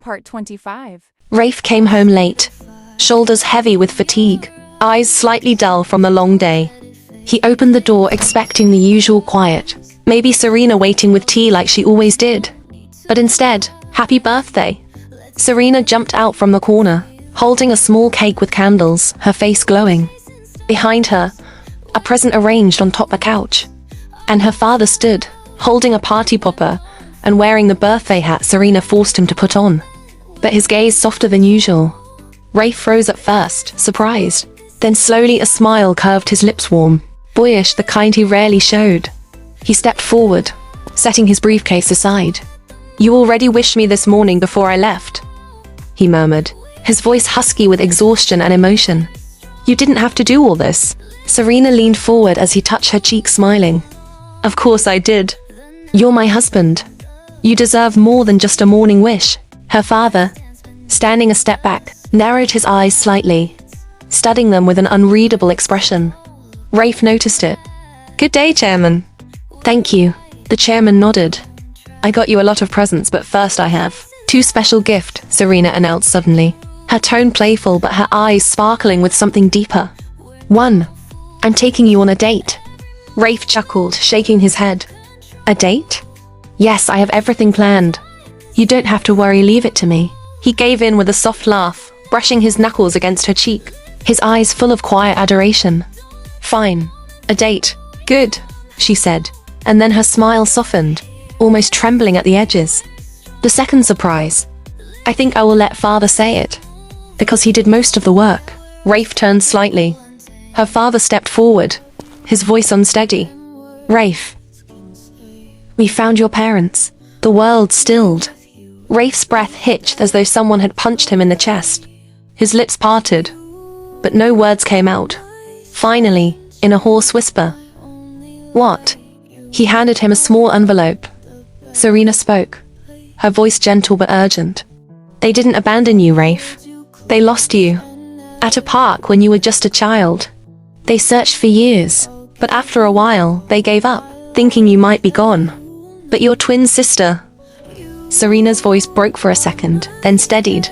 Part 25. Rafe came home late, shoulders heavy with fatigue, eyes slightly dull from the long day. He opened the door expecting the usual quiet, maybe Serena waiting with tea like she always did. But instead, happy birthday. Serena jumped out from the corner, holding a small cake with candles, her face glowing. Behind her, a present arranged on top a couch. And her father stood, holding a party popper and wearing the birthday hat Serena forced him to put on. But his gaze softer than usual. Rafe froze at first, surprised. Then slowly a smile curved his lips warm, boyish, the kind he rarely showed. He stepped forward, setting his briefcase aside. "You already wished me this morning before I left," he murmured, his voice husky with exhaustion and emotion. "You didn't have to do all this." Serena leaned forward as he touched her cheek, smiling. "Of course I did. You're my husband. You deserve more than just a morning wish." Her father, standing a step back, narrowed his eyes slightly, studying them with an unreadable expression. Rafe noticed it. "Good day, Chairman." "Thank you." The chairman nodded. "I got you a lot of presents, but first I have two special gifts," Serena announced suddenly, her tone playful but her eyes sparkling with something deeper. "One, I'm taking you on a date." Rafe chuckled, shaking his head. "A date?" "Yes, I have everything planned. You don't have to worry, leave it to me." He gave in with a soft laugh, brushing his knuckles against her cheek, his eyes full of quiet adoration. "Fine. A date. Good," she said, and then her smile softened, almost trembling at the edges. "The second surprise. I think I will let father say it, because he did most of the work." Rafe turned slightly. Her father stepped forward, his voice unsteady. "Rafe, we found your parents." The world stilled. Rafe's breath hitched as though someone had punched him in the chest. His lips parted, but no words came out. Finally, in a hoarse whisper, "What?" He handed him a small envelope. Serena spoke, her voice gentle but urgent. "They didn't abandon you, Rafe. They lost you. At a park when you were just a child. They searched for years, but after a while, they gave up, thinking you might be gone. But your twin sister..." Serena's voice broke for a second, then steadied.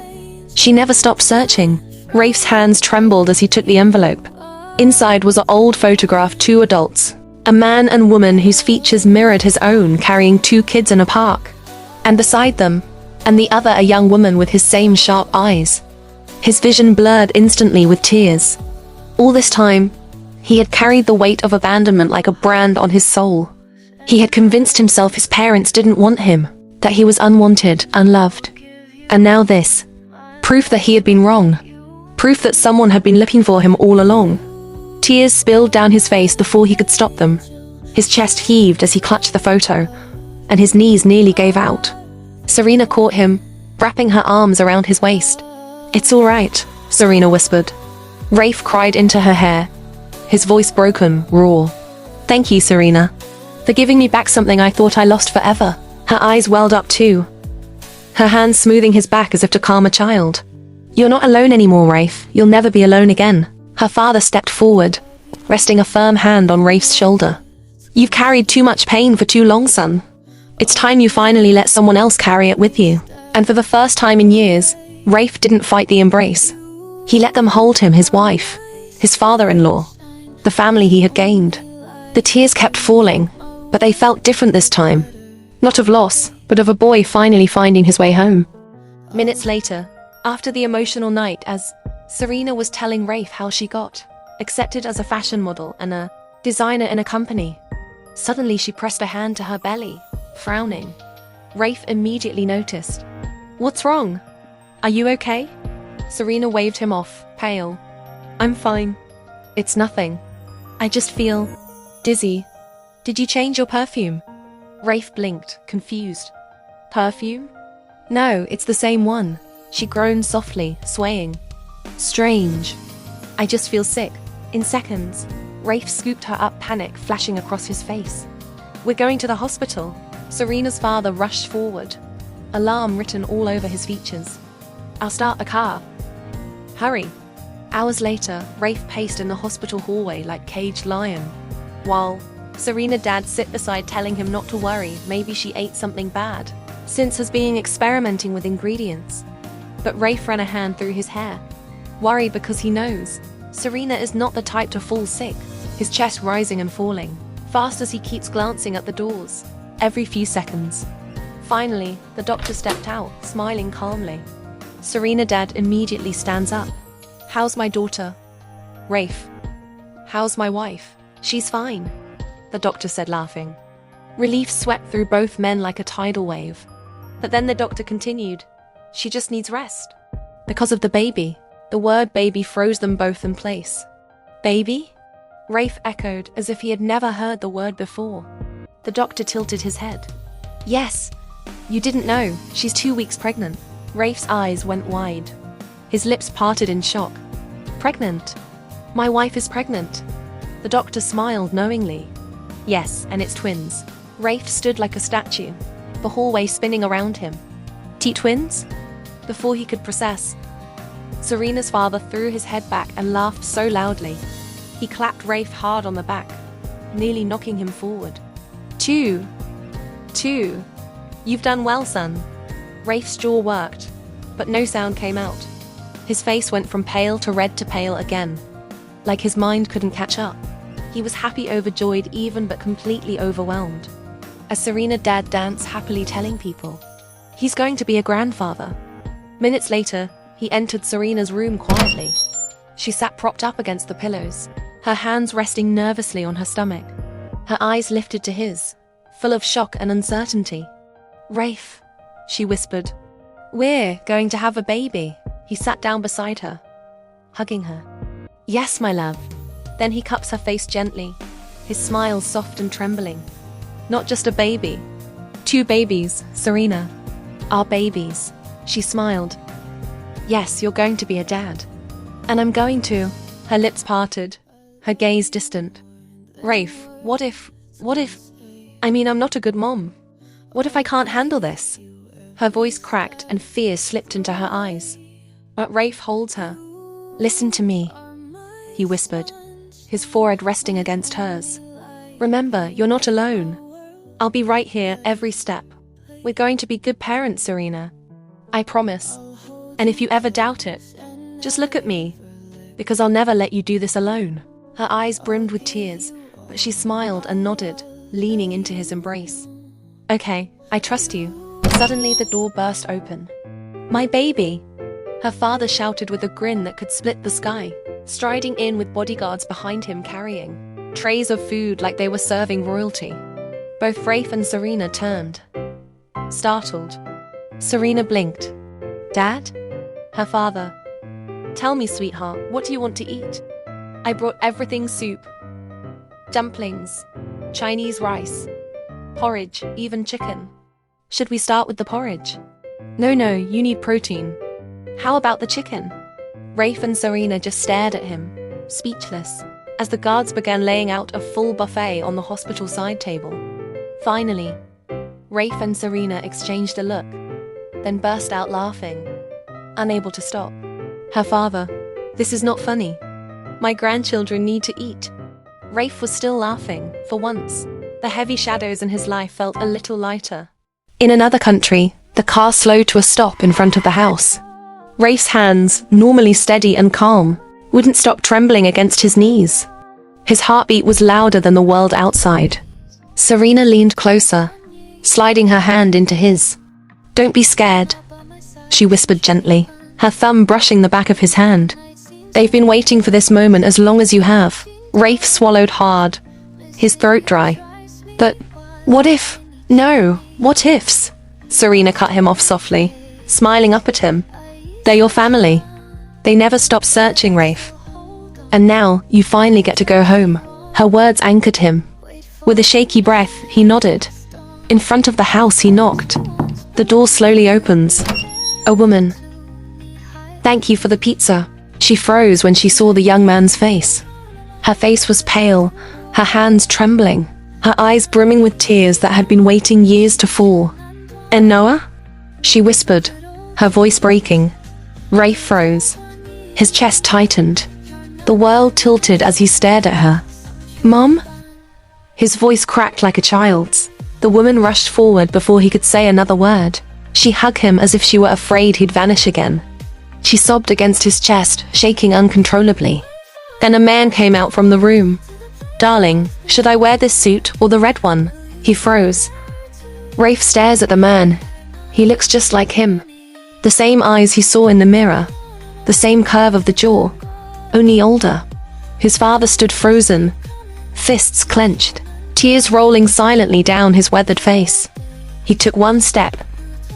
"She never stopped searching." Rafe's hands trembled as he took the envelope. Inside was an old photograph, two adults, a man and woman whose features mirrored his own, carrying two kids in a park. And beside them, and the other, a young woman with his same sharp eyes. His vision blurred instantly with tears. All this time, he had carried the weight of abandonment like a brand on his soul. He had convinced himself his parents didn't want him, that he was unwanted, unloved. And now this. Proof that he had been wrong. Proof that someone had been looking for him all along. Tears spilled down his face before he could stop them. His chest heaved as he clutched the photo, and his knees nearly gave out. Serena caught him, wrapping her arms around his waist. "It's all right," Serena whispered. Rafe cried into her hair, his voice broken, raw. "Thank you, Serena, for giving me back something I thought I lost forever." Her eyes welled up too, her hands smoothing his back as if to calm a child. "You're not alone anymore, Rafe. You'll never be alone again." Her father stepped forward, resting a firm hand on Rafe's shoulder. "You've carried too much pain for too long, son. It's time you finally let someone else carry it with you." And for the first time in years, Rafe didn't fight the embrace. He let them hold him, his wife, his father-in-law, the family he had gained. The tears kept falling, but they felt different this time. Not of loss, but of a boy finally finding his way home. Minutes later, after the emotional night, as Serena was telling Rafe how she got accepted as a fashion model and a designer in a company, suddenly she pressed a hand to her belly, frowning. Rafe immediately noticed. "What's wrong? Are you okay?" Serena waved him off, pale. "I'm fine. It's nothing. I just feel dizzy." "Did you change your perfume?" Rafe blinked, confused. "Perfume? No, it's the same one." She groaned softly, swaying. "Strange. I just feel sick." In seconds, Rafe scooped her up, panic flashing across his face. "We're going to the hospital." Serena's father rushed forward, alarm written all over his features. "I'll start a car. Hurry." Hours later, Rafe paced in the hospital hallway like caged lion, while Serena's dad sit beside telling him not to worry, maybe she ate something bad. since has been experimenting with ingredients. But Rafe ran a hand through his hair, worried because he knows Serena is not the type to fall sick, his chest rising and falling, fast as he keeps glancing at the doors, every few seconds. Finally, the doctor stepped out, smiling calmly. Serena Dad immediately stands up. "How's my daughter?" "Rafe." "How's my wife?" "She's fine," the doctor said, laughing. Relief swept through both men like a tidal wave. But then the doctor continued, "She just needs rest." Because of the baby. The word baby froze them both in place. "Baby?" Rafe echoed, as if he had never heard the word before. The doctor tilted his head. "Yes. You didn't know. She's 2 weeks pregnant." Rafe's eyes went wide. His lips parted in shock. "Pregnant? My wife is pregnant." The doctor smiled knowingly. "Yes, and it's twins." Rafe stood like a statue, the hallway spinning around him. "Twins?" Before he could process, Serena's father threw his head back and laughed so loudly. He clapped Rafe hard on the back, nearly knocking him forward. Two. You've done well, son." Rafe's jaw worked, but no sound came out. His face went from pale to red to pale again, like his mind couldn't catch up. He was happy, overjoyed even, but completely overwhelmed. As Serena Dad danced happily, telling people he's going to be a grandfather. Minutes later, he entered Serena's room quietly. She sat propped up against the pillows, her hands resting nervously on her stomach. Her eyes lifted to his, full of shock and uncertainty. "Rafe," she whispered. "We're going to have a baby." He sat down beside her, hugging her. "Yes, my love." Then he cups her face gently, his smile soft and trembling. "Not just a baby. 2 babies, Serena. Our babies." She smiled. "Yes, you're going to be a dad. And I'm going to." Her lips parted, her gaze distant. "Rafe, what if... I mean, I'm not a good mom. What if I can't handle this?" Her voice cracked and fear slipped into her eyes. But Rafe holds her. "Listen to me," he whispered, his forehead resting against hers. "Remember, you're not alone. I'll be right here every step. We're going to be good parents, Serena. I promise. And if you ever doubt it, just look at me, because I'll never let you do this alone." Her eyes brimmed with tears, but she smiled and nodded, leaning into his embrace. "Okay, I trust you." Suddenly the door burst open. "My baby!" Her father shouted with a grin that could split the sky, striding in with bodyguards behind him carrying trays of food like they were serving royalty. Both Rafe and Serena turned, startled. Serena blinked. "Dad?" Her father. "Tell me, sweetheart, what do you want to eat?" "I brought everything: soup, dumplings, Chinese rice, porridge, even chicken." "Should we start with the porridge?" No, you need protein." "How about the chicken?" Rafe and Serena just stared at him, speechless, as the guards began laying out a full buffet on the hospital side table. Finally, Rafe and Serena exchanged a look, then burst out laughing, unable to stop. Her father. "This is not funny. My grandchildren need to eat." Rafe was still laughing, for once. The heavy shadows in his life felt a little lighter. In another country, the car slowed to a stop in front of the house. Rafe's hands, normally steady and calm, wouldn't stop trembling against his knees. His heartbeat was louder than the world outside. Serena leaned closer, sliding her hand into his. "Don't be scared," she whispered gently, her thumb brushing the back of his hand. "They've been waiting for this moment as long as you have." Rafe swallowed hard, his throat dry. "But what if..." "No, what ifs?" Serena cut him off softly, smiling up at him. "They're your family. They never stop searching, Rafe. And now, you finally get to go home." Her words anchored him. With a shaky breath, he nodded. In front of the house, he knocked. The door slowly opens. A woman. "Thank you for the pizza." She froze when she saw the young man's face. Her face was pale, her hands trembling, her eyes brimming with tears that had been waiting years to fall. "And Noah?" she whispered, her voice breaking. Rafe froze. His chest tightened. The world tilted as he stared at her. "Mom?" His voice cracked like a child's. The woman rushed forward before he could say another word. She hugged him as if she were afraid he'd vanish again. She sobbed against his chest, shaking uncontrollably. Then a man came out from the room. "Darling, should I wear this suit or the red one?" He froze. Rafe stares at the man. He looks just like him. The same eyes he saw in the mirror. The same curve of the jaw. Only older. His father stood frozen, fists clenched, tears rolling silently down his weathered face. He took one step,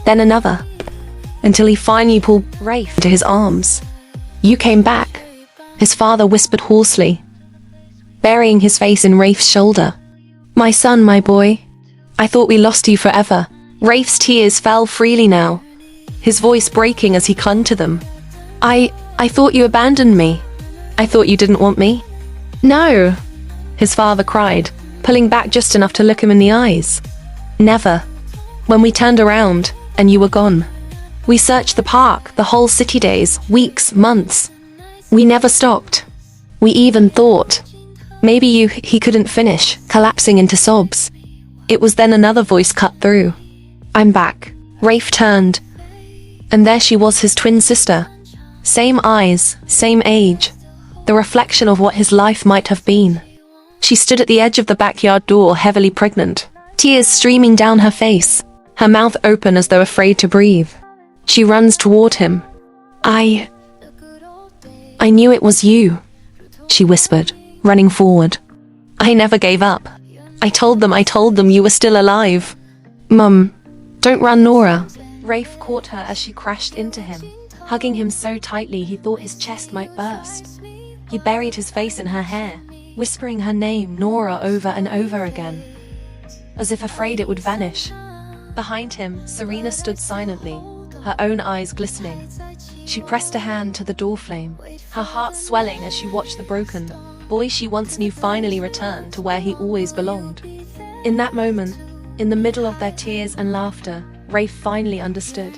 then another, until he finally pulled Rafe into his arms. "You came back," his father whispered hoarsely, burying his face in Rafe's shoulder. "My son, my boy. I thought we lost you forever." Rafe's tears fell freely now, his voice breaking as he clung to them. I thought you abandoned me. I thought you didn't want me." "No," his father cried, pulling back just enough to look him in the eyes. "Never. When we turned around, and you were gone. We searched the park, the whole city, days, weeks, months. We never stopped. We even thought maybe he couldn't finish," collapsing into sobs. It was then another voice cut through. "I'm back." Rafe turned, and there she was, his twin sister. Same eyes, same age, the reflection of what his life might have been. She stood at the edge of the backyard door, heavily pregnant, tears streaming down her face, her mouth open as though afraid to breathe. She runs toward him. I knew it was you," she whispered, running forward. "I never gave up. I told them you were still alive." "Mum, don't run, Nora." Rafe caught her as she crashed into him, hugging him so tightly he thought his chest might burst. He buried his face in her hair, whispering her name, Nora, over and over again, as if afraid it would vanish. Behind him, Serena stood silently, her own eyes glistening. She pressed a hand to the doorframe, her heart swelling as she watched the broken boy she once knew finally return to where he always belonged. In that moment, in the middle of their tears and laughter, Rafe finally understood.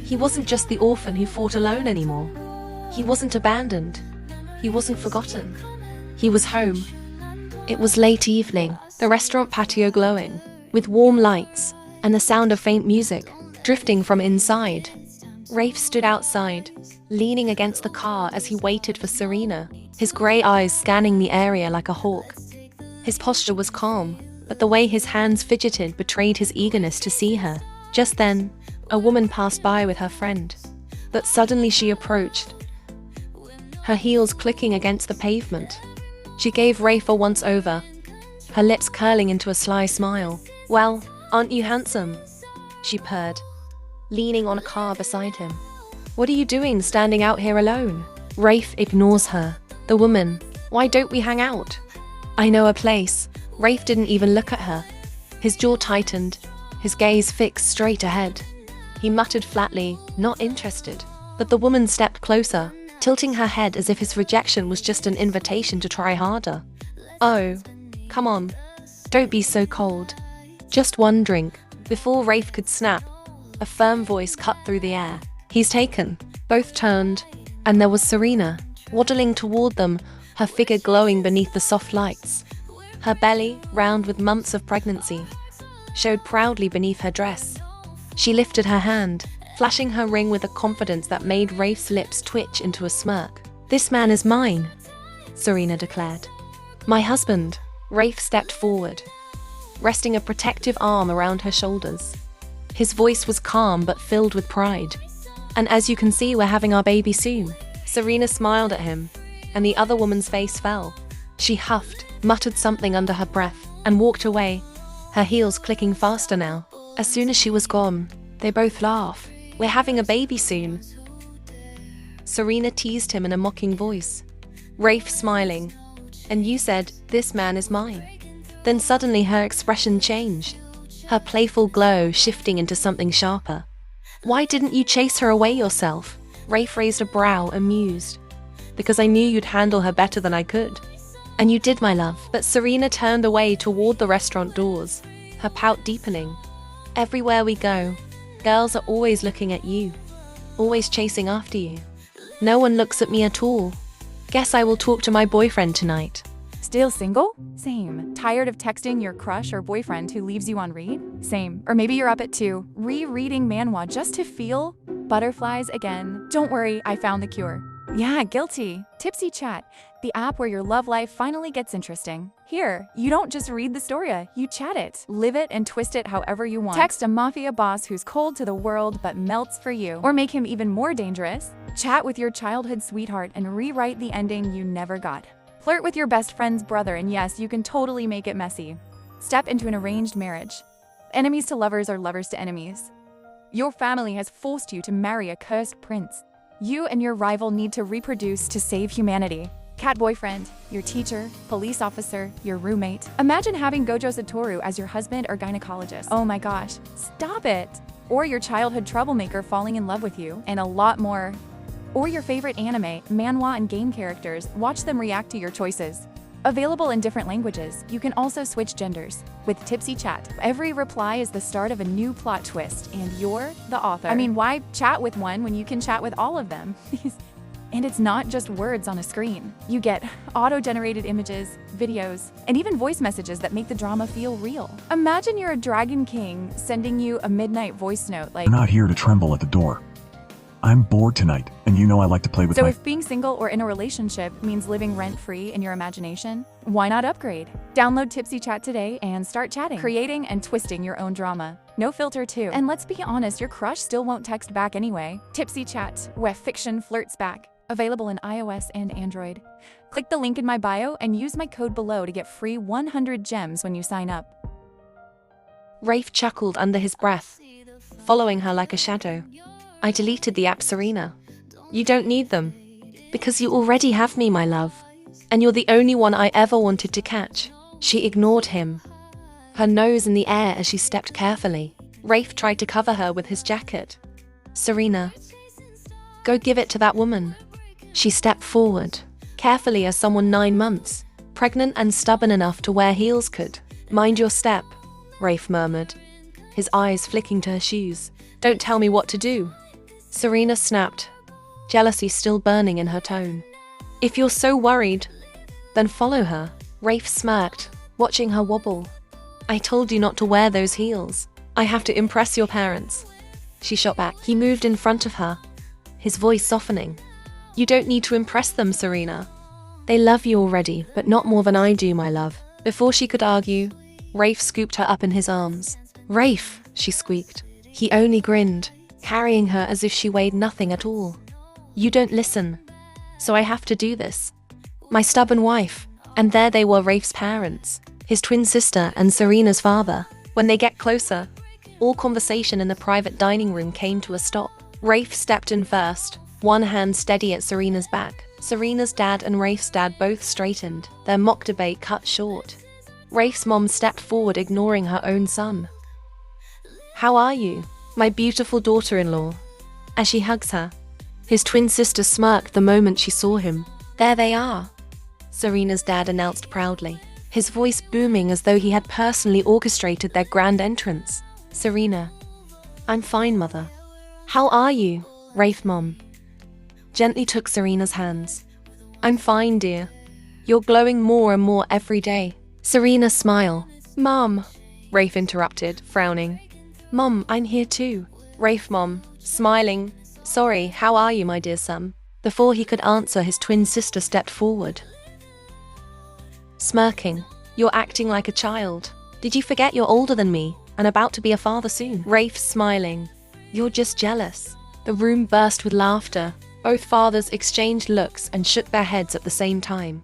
He wasn't just the orphan who fought alone anymore. He wasn't abandoned. He wasn't forgotten. He was home. It was late evening, the restaurant patio glowing, with warm lights and the sound of faint music drifting from inside. Rafe stood outside, leaning against the car as he waited for Serena, his grey eyes scanning the area like a hawk. His posture was calm, but the way his hands fidgeted betrayed his eagerness to see her. Just then, a woman passed by with her friend, but suddenly she approached, her heels clicking against the pavement. She gave Rafe a once-over, her lips curling into a sly smile. "Well, aren't you handsome?" she purred, leaning on a car beside him. "What are you doing standing out here alone?" Rafe ignores her. The woman, "Why don't we hang out?" "I know a place." Rafe didn't even look at her. His jaw tightened, his gaze fixed straight ahead. He muttered flatly, not interested. But the woman stepped closer, tilting her head as if his rejection was just an invitation to try harder. "Oh, come on. Don't be so cold. Just one drink." Before Rafe could snap, a firm voice cut through the air. "He's taken." Both turned, and there was Serena, waddling toward them, her figure glowing beneath the soft lights. Her belly, round with months of pregnancy, showed proudly beneath her dress. She lifted her hand, flashing her ring with a confidence that made Rafe's lips twitch into a smirk. "This man is mine," Serena declared. "My husband." Rafe stepped forward, resting a protective arm around her shoulders. His voice was calm but filled with pride. "And as you can see, we're having our baby soon." Serena smiled at him, and the other woman's face fell. She huffed, muttered something under her breath, and walked away, her heels clicking faster now. As soon as she was gone, they both laughed. "We're having a baby soon," Serena teased him in a mocking voice. Rafe smiling. "And you said, 'This man is mine.'" Then suddenly her expression changed, her playful glow shifting into something sharper. "Why didn't you chase her away yourself?" Rafe raised a brow, amused. "Because I knew you'd handle her better than I could." "And you did, my love." But Serena turned away toward the restaurant doors, her pout deepening. "Everywhere we go, girls are always looking at you, always chasing after you. No one looks at me at all. Guess I will talk to my boyfriend tonight." Still single? Same. Tired of texting your crush or boyfriend who leaves you on read? Same. Or maybe you're up at 2, rereading manhwa just to feel butterflies again. Don't worry, I found the cure. Yeah, guilty. Tipsy Chat, the app where your love life finally gets interesting. Here, you don't just read the story, you chat it, live it, and twist it however you want. Text a mafia boss who's cold to the world but melts for you. Or make him even more dangerous. Chat with your childhood sweetheart and rewrite the ending you never got. Flirt with your best friend's brother, and yes, you can totally make it messy. Step into an arranged marriage. Enemies to lovers are lovers to enemies. Your family has forced you to marry a cursed prince. You and your rival need to reproduce to save humanity. Cat boyfriend, your teacher, police officer, your roommate. Imagine having Gojo Satoru as your husband or gynecologist. Oh my gosh, stop it! Or your childhood troublemaker falling in love with you, and a lot more. Or your favorite anime, manhwa, and game characters, watch them react to your choices. Available in different languages, you can also switch genders. With Tipsy Chat, every reply is the start of a new plot twist, and you're the author. I mean, why chat with one when you can chat with all of them? And it's not just words on a screen. You get auto-generated images, videos, and even voice messages that make the drama feel real. Imagine you're a dragon king sending you a midnight voice note like, "I'm not here to tremble at the door. I'm bored tonight, and you know I like to play with So if being single or in a relationship means living rent-free in your imagination, why not upgrade? Download Tipsy Chat today and start chatting, creating and twisting your own drama. No filter too. And let's be honest, your crush still won't text back anyway. Tipsy Chat, where fiction flirts back. Available in iOS and Android. Click the link in my bio and use my code below to get free 100 gems when you sign up. Rafe chuckled under his breath, following her like a shadow. I deleted the app, Serena. You don't need them. Because you already have me, my love. And you're the only one I ever wanted to catch. She ignored him, her nose in the air as she stepped carefully. Rafe tried to cover her with his jacket. Serena, go give it to that woman. She stepped forward, carefully as someone 9 months, pregnant and stubborn enough to wear heels could. Mind your step, Rafe murmured, his eyes flicking to her shoes. Don't tell me what to do. Serena snapped, jealousy still burning in her tone. If you're so worried, then follow her. Rafe smirked, watching her wobble. I told you not to wear those heels. I have to impress your parents. She shot back. He moved in front of her, his voice softening. You don't need to impress them, Serena. They love you already, but not more than I do, my love. Before she could argue, Rafe scooped her up in his arms. Rafe, she squeaked. He only grinned, carrying her as if she weighed nothing at all. You don't listen, so I have to do this. My stubborn wife. And there they were, Rafe's parents, his twin sister and Serena's father. When they get closer, all conversation in the private dining room came to a stop. Rafe stepped in first, one hand steady at Serena's back. Serena's dad and Rafe's dad both straightened, their mock debate cut short. Rafe's mom stepped forward, ignoring her own son. How are you, my beautiful daughter-in-law? As she hugs her, his twin sister smirked the moment she saw him. There they are, Serena's dad announced proudly, his voice booming as though he had personally orchestrated their grand entrance. Serena, I'm fine, mother. How are you? Rafe mom gently took Serena's hands. I'm fine, dear. You're glowing more and more every day. Serena smiled. Mom, Rafe interrupted, frowning. Mom, I'm here too. Rafe mom, smiling. Sorry, how are you, my dear son? Before he could answer, his twin sister stepped forward, smirking. You're acting like a child. Did you forget you're older than me and about to be a father soon? Rafe smiling. You're just jealous. The room burst with laughter. Both fathers exchanged looks and shook their heads at the same time.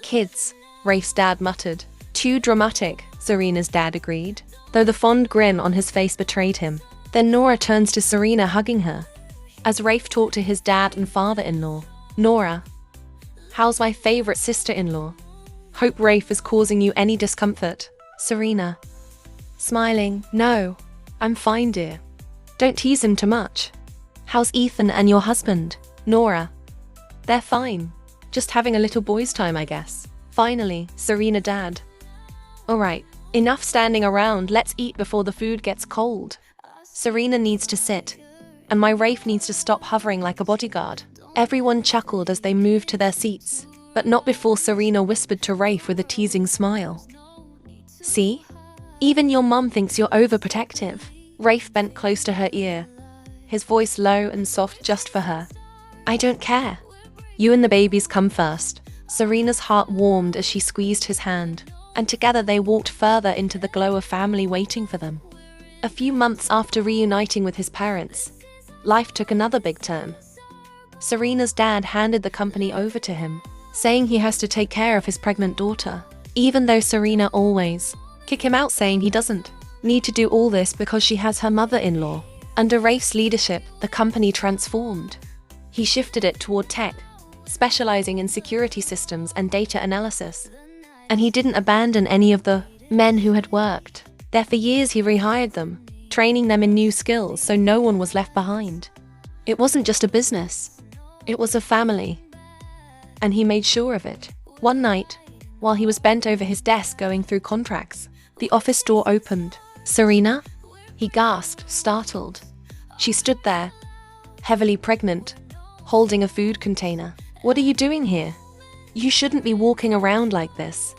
Kids, Rafe's dad muttered. Too dramatic, Serena's dad agreed, though the fond grin on his face betrayed him. Then Nora turns to Serena, hugging her, as Rafe talked to his dad and father-in-law. Nora, how's my favorite sister-in-law? Hope Rafe is causing you any discomfort. Serena, smiling. No, I'm fine, dear. Don't tease him too much. How's Ethan and your husband? Nora, they're fine. Just having a little boys' time, I guess. Finally, Serena dad. All right, enough standing around. Let's eat before the food gets cold. Serena needs to sit, and my Rafe needs to stop hovering like a bodyguard. Everyone chuckled as they moved to their seats, But not before Serena whispered to Rafe with a teasing smile. See? Even your mum thinks you're overprotective. Rafe bent close to her ear, his voice low and soft just for her. I don't care. You and the babies come first. Serena's heart warmed as she squeezed his hand, and together they walked further into the glow of family waiting for them. A few months after reuniting with his parents, life took another big turn. Serena's dad handed the company over to him, saying he has to take care of his pregnant daughter, even though Serena always kick him out, saying he doesn't need to do all this because she has her mother-in-law. Under Rafe's leadership, the company transformed. He shifted it toward tech, specializing in security systems and data analysis. And he didn't abandon any of the men who had worked there for years. He rehired them, training them in new skills so no one was left behind. It wasn't just a business, it was a family. And he made sure of it. One night, while he was bent over his desk going through contracts, the office door opened. Serena? He gasped, startled. She stood there, heavily pregnant, holding a food container. What are you doing here? You shouldn't be walking around like this,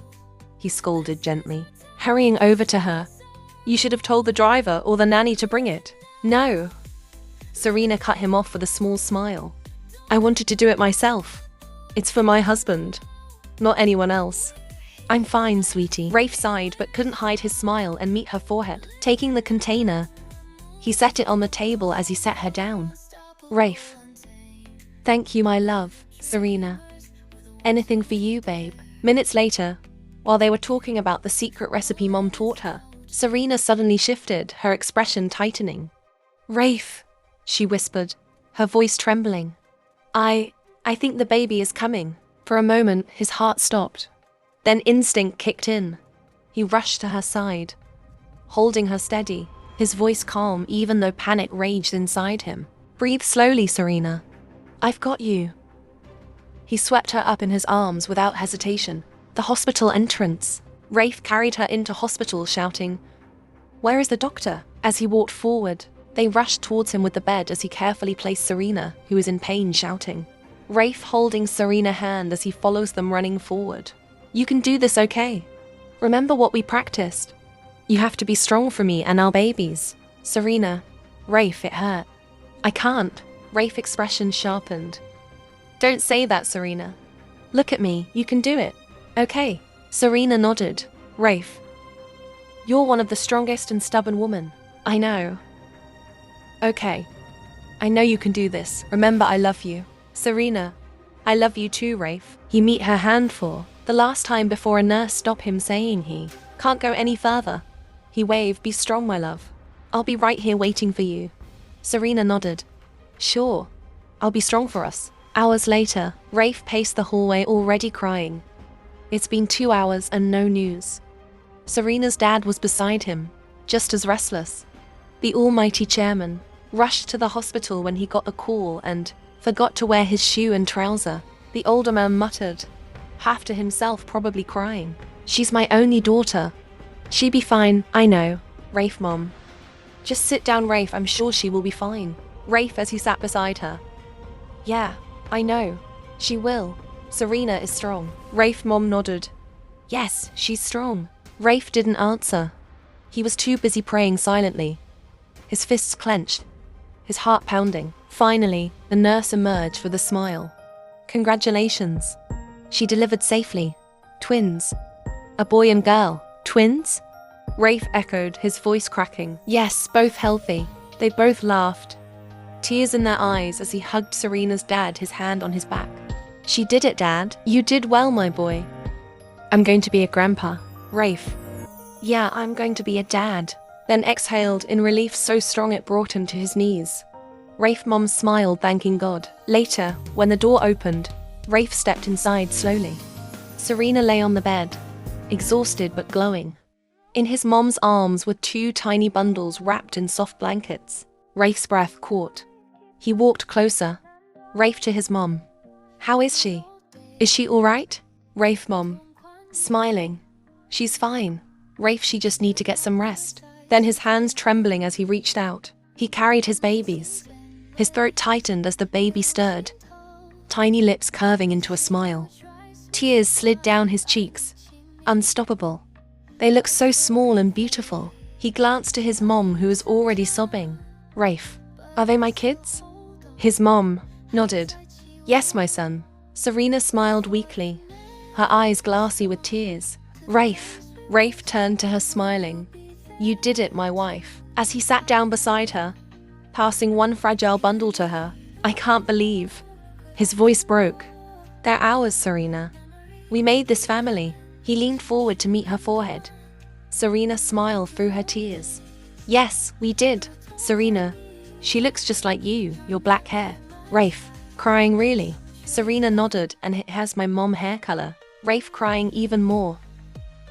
he scolded gently, hurrying over to her. You should have told the driver or the nanny to bring it. No. Serena cut him off with a small smile. I wanted to do it myself. It's for my husband, not anyone else. I'm fine, sweetie. Rafe sighed but couldn't hide his smile and meet her forehead. Taking the container, he set it on the table as he set her down. Rafe. Thank you, my love, Serena. Anything for you, babe. Minutes later, while they were talking about the secret recipe Mom taught her, Serena suddenly shifted, her expression tightening. Rafe, she whispered, her voice trembling. I think the baby is coming. For a moment, his heart stopped. Then instinct kicked in. He rushed to her side, holding her steady, his voice calm even though panic raged inside him. Breathe slowly, Serena. I've got you. He swept her up in his arms without hesitation. The hospital entrance. Rafe carried her into hospital, shouting, Where is the doctor? As he walked forward, they rushed towards him with the bed as he carefully placed Serena, who was in pain, shouting. Rafe holding Serena's hand as he follows them running forward. You can do this, okay? Remember what we practiced. You have to be strong for me and our babies. Serena. Rafe, it hurt. I can't. Rafe's expression sharpened. Don't say that, Serena. Look at me, you can do it. Okay. Serena nodded. Rafe. You're one of the strongest and stubborn women. I know. Okay. I know you can do this. Remember, I love you. Serena. I love you too, Rafe. He met her hand for the last time before a nurse stopped him, saying he can't go any further. He waved. Be strong, my love. I'll be right here waiting for you. Serena nodded. Sure. I'll be strong for us. Hours later, Rafe paced the hallway already crying. It's been 2 hours and no news. Serena's dad was beside him, just as restless. The almighty chairman rushed to the hospital when he got a call and forgot to wear his shoe and trouser. The older man muttered, half to himself, probably crying. She's my only daughter. She be fine, I know. Rafe, Mom. Just sit down, Rafe, I'm sure she will be fine. Rafe as he sat beside her. Yeah, I know. She will. Serena is strong. Rafe, Mom nodded. Yes, she's strong. Rafe didn't answer. He was too busy praying silently, his fists clenched, his heart pounding. Finally, the nurse emerged with a smile. Congratulations. She delivered safely. Twins. A boy and girl. Twins? Rafe echoed, his voice cracking. Yes, both healthy. They both laughed, tears in their eyes as he hugged Serena's dad, his hand on his back. She did it, Dad. You did well, my boy. I'm going to be a grandpa. Rafe. Yeah, I'm going to be a dad. Then exhaled in relief so strong it brought him to his knees. Rafe, Mom smiled, thanking God. Later, when the door opened, Rafe stepped inside slowly. Serena lay on the bed, exhausted but glowing. In his mom's arms were 2 tiny bundles wrapped in soft blankets. Rafe's breath caught. He walked closer. Rafe to his mom. How is she? Is she all right? Rafe, Mom. Smiling. She's fine. Rafe, she just need to get some rest. Then his hands trembling as he reached out. He carried his babies. His throat tightened as the baby stirred, tiny lips curving into a smile. Tears slid down his cheeks. Unstoppable. They looked so small and beautiful. He glanced to his mom, who was already sobbing. Rafe, are they my kids? His mom nodded. Yes, my son. Serena smiled weakly, her eyes glassy with tears. Rafe turned to her smiling. You did it, my wife. As he sat down beside her, passing one fragile bundle to her. I can't believe. His voice broke. They're ours, Serena. We made this family. He leaned forward to meet her forehead. Serena smiled through her tears. Yes, we did. Serena, she looks just like you, your black hair. Rafe, crying really? Serena nodded, and it has my mom hair color. Rafe crying even more.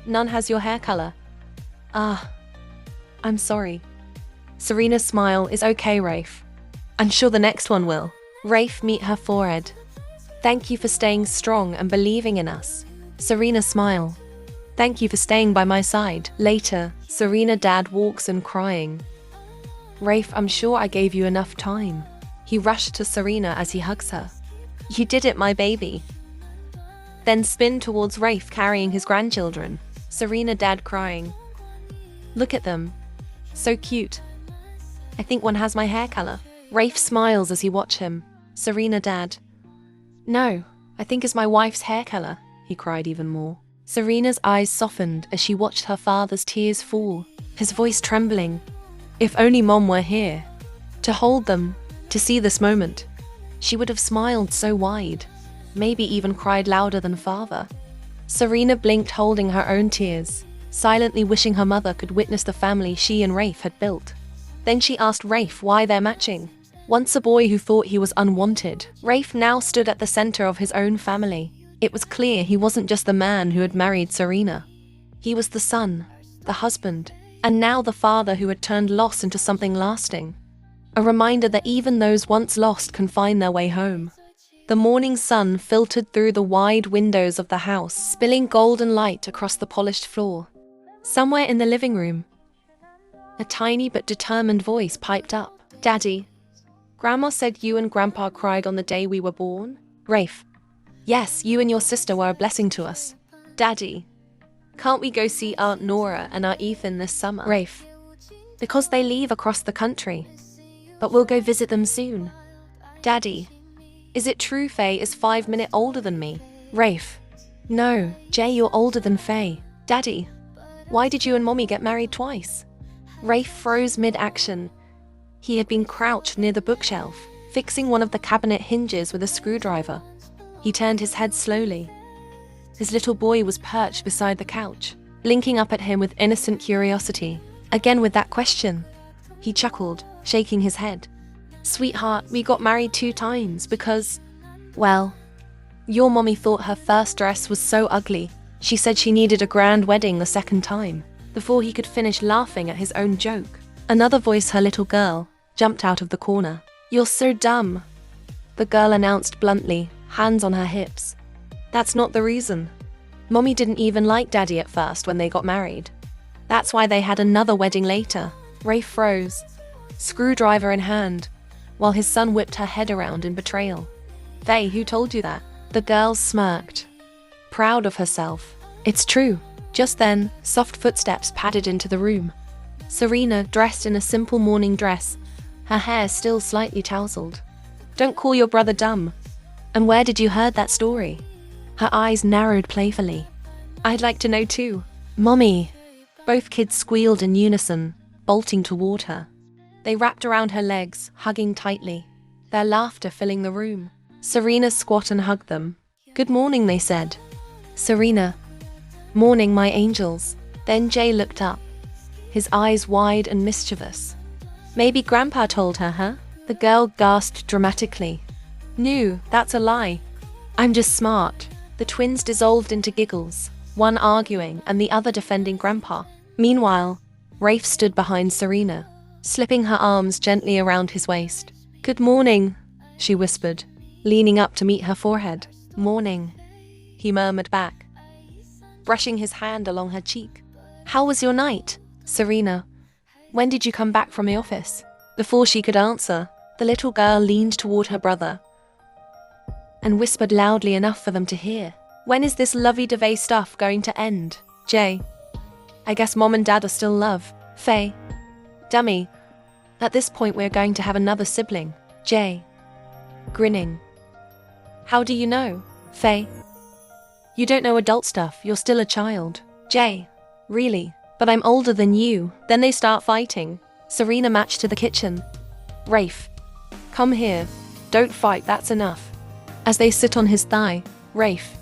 None has your hair color. Ah, I'm sorry. Serena's smile is okay, Rafe. I'm sure the next one will. Rafe meet her forehead. Thank you for staying strong and believing in us. Serena smile. Thank you for staying by my side. Later, Serena dad walks in crying. Rafe, I'm sure I gave you enough time. He rushed to Serena as he hugs her. You did it, my baby. Then spin towards Rafe carrying his grandchildren. Serena dad crying. Look at them. So cute. I think one has my hair color. Rafe smiles as he watch him. Serena dad. No, I think it's my wife's hair color. He cried even more. Serena's eyes softened as she watched her father's tears fall, his voice trembling. If only Mom were here, to hold them, to see this moment. She would have smiled so wide, maybe even cried louder than father. Serena blinked, holding her own tears, silently wishing her mother could witness the family she and Rafe had built. Then she asked Rafe why they're matching. Once a boy who thought he was unwanted, Rafe now stood at the center of his own family. It was clear he wasn't just the man who had married Serena. He was the son, the husband, and now the father who had turned loss into something lasting. A reminder that even those once lost can find their way home. The morning sun filtered through the wide windows of the house, spilling golden light across the polished floor. Somewhere in the living room, a tiny but determined voice piped up. Daddy, Grandma said you and Grandpa cried on the day we were born? Rafe, yes, you and your sister were a blessing to us. Daddy, can't we go see Aunt Nora and Aunt Ethan this summer? Rafe, because they leave across the country. But we'll go visit them soon. Daddy, is it true Faye is 5 minutes older than me? Rafe, no, Jay, you're older than Faye. Daddy, why did you and Mommy get married twice? Rafe froze mid-action. He had been crouched near the bookshelf, fixing one of the cabinet hinges with a screwdriver. He turned his head slowly. His little boy was perched beside the couch, blinking up at him with innocent curiosity. Again with that question. He chuckled, shaking his head. Sweetheart, we got married 2 times because, well, your mommy thought her first dress was so ugly. She said she needed a grand wedding the second time, before he could finish laughing at his own joke. Another voice, her little girl, jumped out of the corner. You're so dumb, the girl announced bluntly, hands on her hips. That's not the reason. Mommy didn't even like Daddy at first when they got married. That's why they had another wedding later. Rafe froze, screwdriver in hand, while his son whipped her head around in betrayal. Faye, who told you that? The girl smirked, proud of herself. It's true. Just then, soft footsteps padded into the room. Serena, dressed in a simple morning dress, her hair still slightly tousled. Don't call your brother dumb. And where did you heard that story? Her eyes narrowed playfully. I'd like to know too. Mommy. Both kids squealed in unison, bolting toward her. They wrapped around her legs, hugging tightly, their laughter filling the room. Serena squat and hugged them. Good morning, they said. Serena. Morning, my angels. Then Jay looked up, his eyes wide and mischievous. Maybe Grandpa told her, huh? The girl gasped dramatically. No, that's a lie. I'm just smart. The twins dissolved into giggles, one arguing and the other defending Grandpa. Meanwhile, Rafe stood behind Serena, slipping her arms gently around his waist. Good morning, she whispered, leaning up to meet her forehead. Morning, he murmured back, brushing his hand along her cheek. How was your night, Serena? When did you come back from the office? Before she could answer, the little girl leaned toward her brother and whispered loudly enough for them to hear. When is this lovey-dovey stuff going to end? Jay. I guess Mom and Dad are still love. Faye. Dummy. At this point we're going to have another sibling. Jay. Grinning. How do you know? Faye. You don't know adult stuff, you're still a child. Jay. Really? But I'm older than you. Then they start fighting. Serena marched to the kitchen. Rafe. Come here. Don't fight, that's enough. As they sit on his thigh. Rafe.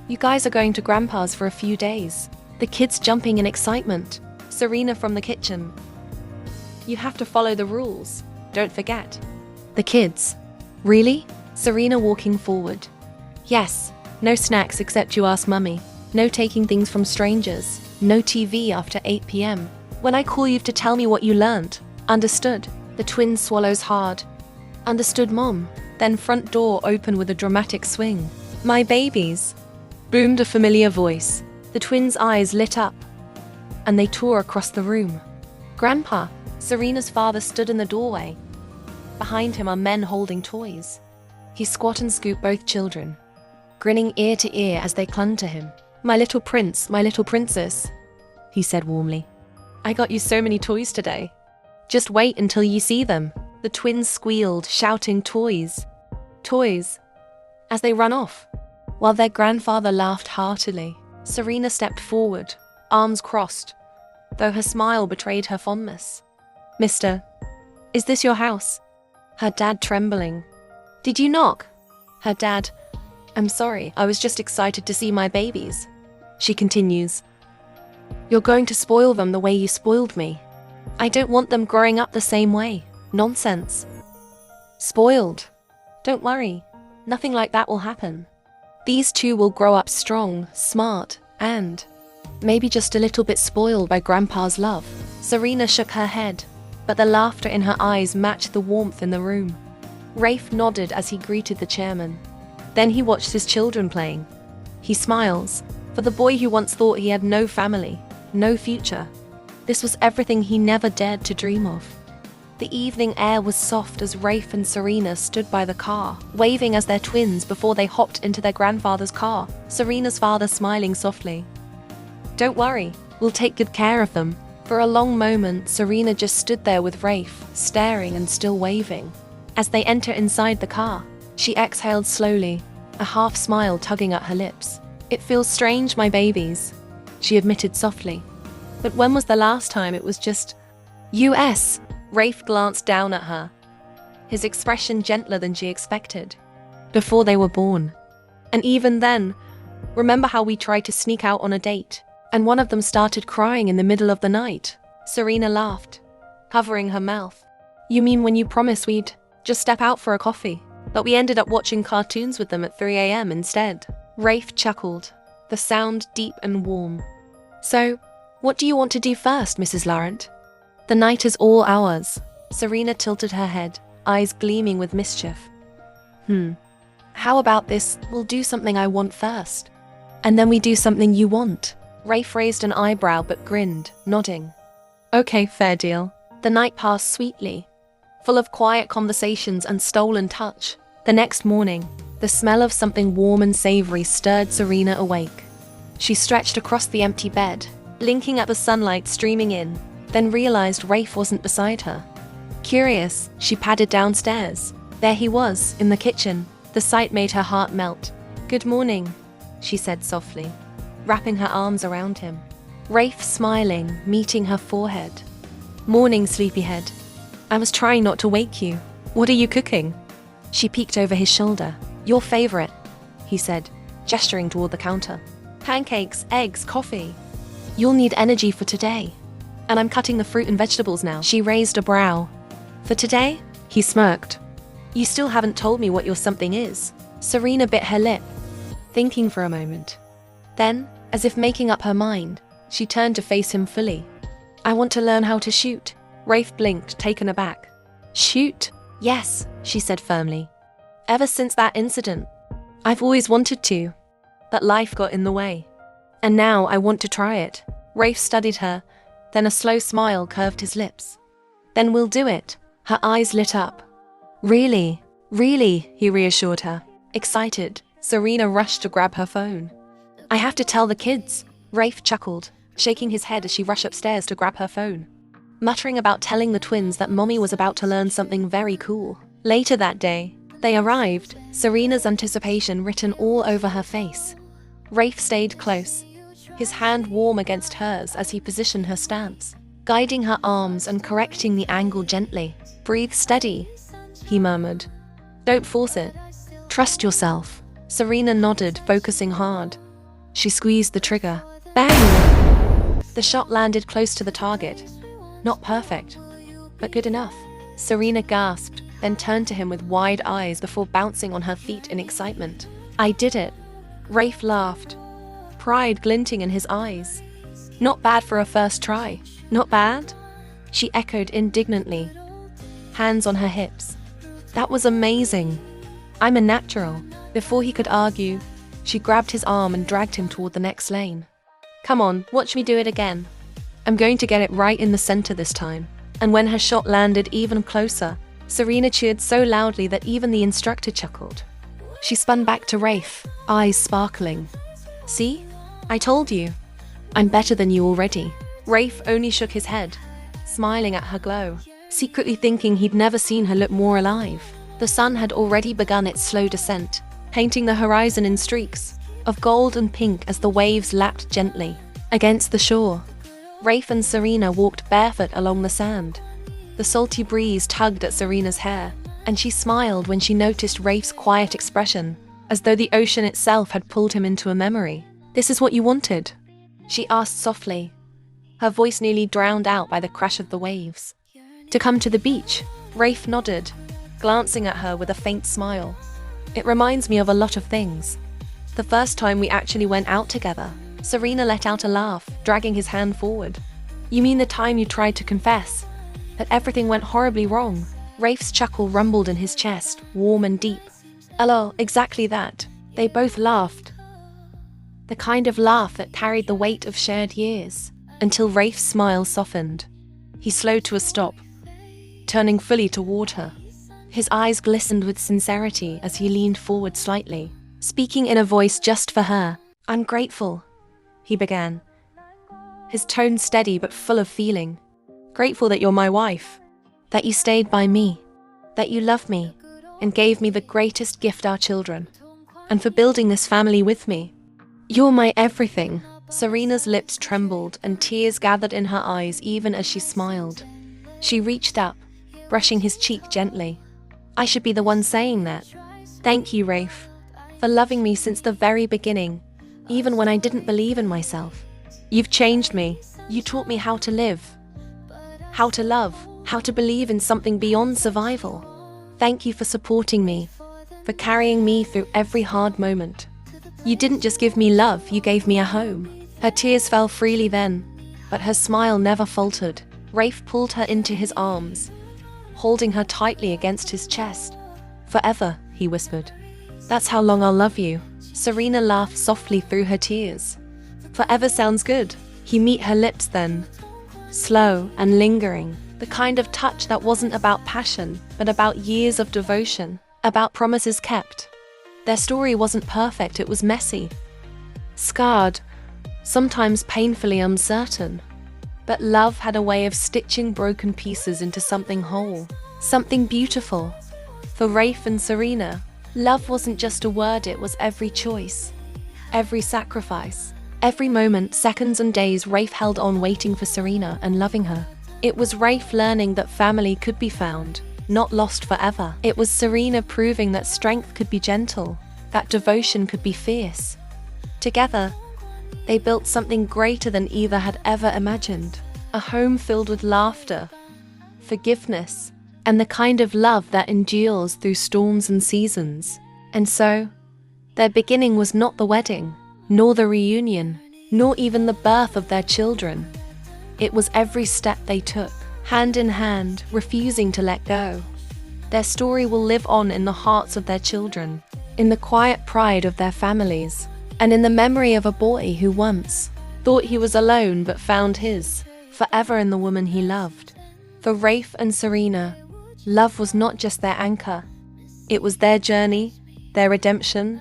You guys are going to Grandpa's for a few days. The kids jumping in excitement. Serena from the kitchen. You have to follow the rules. Don't forget. The kids. Really? Serena walking forward. Yes. No snacks except you ask Mummy. No taking things from strangers. No TV after 8 p.m. When I call you to tell me what you learned. Understood. The twin swallows hard. Understood, Mom. Then front door open with a dramatic swing. My babies. Boomed a familiar voice. The twins' eyes lit up. And they tore across the room. Grandpa. Serena's father stood in the doorway. Behind him are men holding toys. He squat and scooped both children, grinning ear to ear as they clung to him. My little prince, my little princess, he said warmly. I got you so many toys today. Just wait until you see them. The twins squealed, shouting toys. Toys. As they run off. While their grandfather laughed heartily, Serena stepped forward, arms crossed, though her smile betrayed her fondness. Mister, is this your house? Her dad trembling. Did you knock? Her dad, I'm sorry, I was just excited to see my babies. She continues. You're going to spoil them the way you spoiled me. I don't want them growing up the same way. Nonsense. Spoiled. Don't worry, nothing like that will happen. These two will grow up strong, smart, and maybe just a little bit spoiled by Grandpa's love. Serena shook her head, but the laughter in her eyes matched the warmth in the room. Rafe nodded as he greeted the chairman. Then he watched his children playing. He smiles, for the boy who once thought he had no family, no future. This was everything he never dared to dream of. The evening air was soft as Rafe and Serena stood by the car, waving as their twins before they hopped into their grandfather's car, Serena's father smiling softly. Don't worry, we'll take good care of them. For a long moment, Serena just stood there with Rafe, staring and still waving. As they enter inside the car, she exhaled slowly, a half smile tugging at her lips. It feels strange, my babies, she admitted softly. But when was the last time it was just US? Rafe glanced down at her, his expression gentler than she expected. Before they were born. And even then, remember how we tried to sneak out on a date, and one of them started crying in the middle of the night? Serena laughed, covering her mouth. You mean when you promised we'd just step out for a coffee, but we ended up watching cartoons with them at 3 a.m. instead? Rafe chuckled, the sound deep and warm. So, what do you want to do first, Mrs. Laurent? The night is all ours. Serena tilted her head, eyes gleaming with mischief. How about this? We'll do something I want first. And then we do something you want. Rafe raised an eyebrow but grinned, nodding. Okay, fair deal. The night passed sweetly, full of quiet conversations and stolen touch. The next morning, the smell of something warm and savory stirred Serena awake. She stretched across the empty bed, blinking at the sunlight streaming in, then realized Rafe wasn't beside her. Curious, she padded downstairs. There he was, in the kitchen. The sight made her heart melt. Good morning, she said softly, wrapping her arms around him. Rafe smiling, meeting her forehead. Morning, sleepyhead. I was trying not to wake you. What are you cooking? She peeked over his shoulder. Your favorite, he said, gesturing toward the counter. Pancakes, eggs, coffee. You'll need energy for today. And I'm cutting the fruit and vegetables now. She raised a brow. For today? He smirked. You still haven't told me what your something is. Serena bit her lip, thinking for a moment. Then, as if making up her mind, she turned to face him fully. I want to learn how to shoot. Rafe blinked, taken aback. Shoot? Yes, she said firmly. Ever since that incident, I've always wanted to, but life got in the way. And now I want to try it. Rafe studied her, then a slow smile curved his lips. Then we'll do it. Her eyes lit up. Really, really, he reassured her. Excited, Serena rushed to grab her phone. I have to tell the kids, Rafe chuckled, shaking his head as she rushed upstairs to grab her phone, muttering about telling the twins that Mommy was about to learn something very cool. Later that day, they arrived, Serena's anticipation written all over her face. Rafe stayed close, his hand warm against hers as he positioned her stance, guiding her arms and correcting the angle gently. Breathe steady, he murmured. Don't force it. Trust yourself. Serena nodded, focusing hard. She squeezed the trigger. Bang! The shot landed close to the target. Not perfect, but good enough. Serena gasped, then turned to him with wide eyes before bouncing on her feet in excitement. I did it. Rafe laughed, pride glinting in his eyes. Not bad for a first try. Not bad? She echoed indignantly, hands on her hips. That was amazing. I'm a natural. Before he could argue, she grabbed his arm and dragged him toward the next lane. Come on, watch me do it again. I'm going to get it right in the center this time. And when her shot landed even closer, Serena cheered so loudly that even the instructor chuckled. She spun back to Rafe, eyes sparkling. See? I told you. I'm better than you already. Rafe only shook his head, smiling at her glow, secretly thinking he'd never seen her look more alive. The sun had already begun its slow descent, painting the horizon in streaks of gold and pink as the waves lapped gently against the shore. Rafe and Serena walked barefoot along the sand. The salty breeze tugged at Serena's hair, and she smiled when she noticed Rafe's quiet expression, as though the ocean itself had pulled him into a memory. This is what you wanted? She asked softly, her voice nearly drowned out by the crash of the waves. To come to the beach, Rafe nodded, glancing at her with a faint smile. It reminds me of a lot of things. The first time we actually went out together. Serena let out a laugh, dragging his hand forward. You mean the time you tried to confess, that everything went horribly wrong? Rafe's chuckle rumbled in his chest, warm and deep. Hello, exactly that. They both laughed. The kind of laugh that carried the weight of shared years, until Rafe's smile softened. He slowed to a stop, turning fully toward her. His eyes glistened with sincerity as he leaned forward slightly, speaking in a voice just for her. I'm grateful, he began, his tone steady but full of feeling. Grateful that you're my wife, that you stayed by me, that you love me, and gave me the greatest gift, our children, and for building this family with me. You're my everything. Serena's lips trembled and tears gathered in her eyes even as she smiled. She reached up, brushing his cheek gently. I should be the one saying that. Thank you, Rafe, for loving me since the very beginning, even when I didn't believe in myself. You've changed me. You taught me how to live, how to love, how to believe in something beyond survival. Thank you for supporting me, for carrying me through every hard moment. You didn't just give me love, you gave me a home. Her tears fell freely then, but her smile never faltered. Rafe pulled her into his arms, holding her tightly against his chest. Forever, he whispered. That's how long I'll love you. Serena laughed softly through her tears. Forever sounds good. He met her lips then, slow and lingering, the kind of touch that wasn't about passion, but about years of devotion, about promises kept. Their story wasn't perfect, it was messy, scarred, sometimes painfully uncertain. But love had a way of stitching broken pieces into something whole, something beautiful. For Rafe and Serena, love wasn't just a word, it was every choice, every sacrifice, every moment, seconds and days Rafe held on waiting for Serena and loving her. It was Rafe learning that family could be found, not lost forever. It was Serena proving that strength could be gentle, that devotion could be fierce. Together, they built something greater than either had ever imagined. A home filled with laughter, forgiveness, and the kind of love that endures through storms and seasons. And so, their beginning was not the wedding, nor the reunion, nor even the birth of their children. It was every step they took, hand in hand, refusing to let go. Their story will live on in the hearts of their children, in the quiet pride of their families, and in the memory of a boy who once thought he was alone but found his, forever in the woman he loved. For Rafe and Serena, love was not just their anchor. It was their journey, their redemption,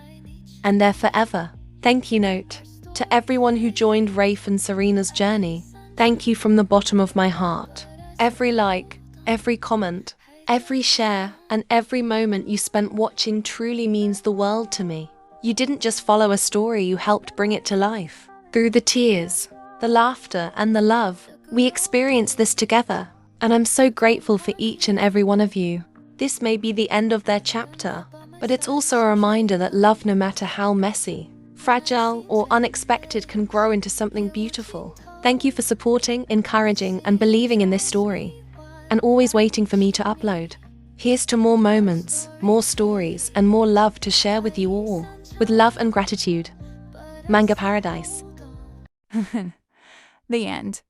and their forever. Thank you note. To everyone who joined Rafe and Serena's journey, thank you from the bottom of my heart. Every like, every comment, every share, and every moment you spent watching truly means the world to me. You didn't just follow a story, you helped bring it to life. Through the tears, the laughter, and the love, we experienced this together, and I'm so grateful for each and every one of you. This may be the end of their chapter, but it's also a reminder that love, no matter how messy, fragile, or unexpected, can grow into something beautiful. Thank you for supporting, encouraging, and believing in this story, and always waiting for me to upload. Here's to more moments, more stories, and more love to share with you all. With love and gratitude. Manga Paradise. The end.